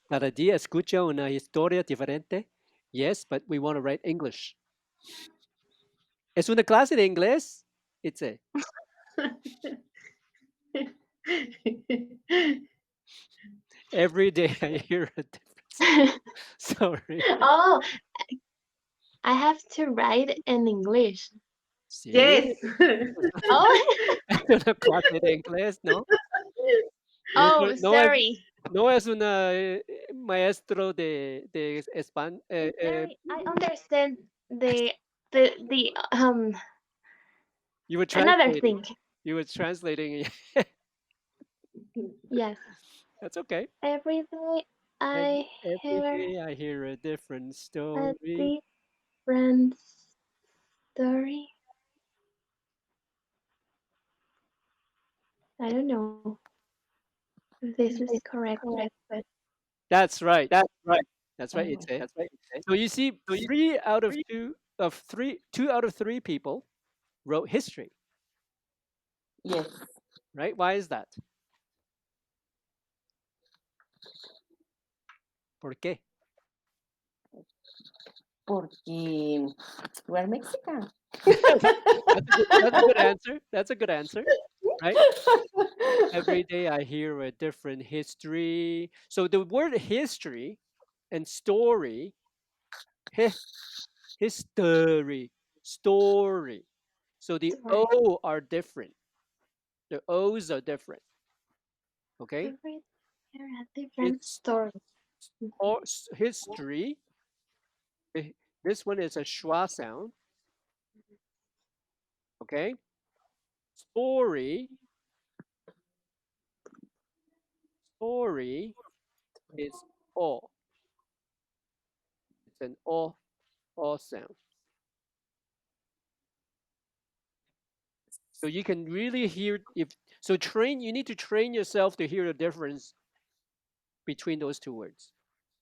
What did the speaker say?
Cada día escucho una historia diferente. Yes, but we want to write English. Es una clase de inglés. It's a every day I hear a difference. Sorry. Oh, I have to write in English. Sí, Yes. Oh, es una clase de inglés, ¿no? oh, No es, sorry. no es una maestro de español. Sorry, I understand the You were another translating. thing. You were translating. Yes. That's okay. Every day I Every hear day I hear a different a story. different story. I don't know if this is correct, but That's right. That's right. That's right. Oh It's my a. God. That's right. So you see, So you two out of three people wrote history, yes, right? Why is that? ¿Por qué? porque we're Mexican. That's a good answer. That's a good answer, right? Every day I hear a different history. So the word history and story, hi, history, story. So the story. O are different. The O's are different. Okay? Every hear a different His, story. or, history. This one is a schwa sound. Okay? Story. Story is O. It's an O sound. So you can really hear if so train you need to train yourself to hear the difference between those two words.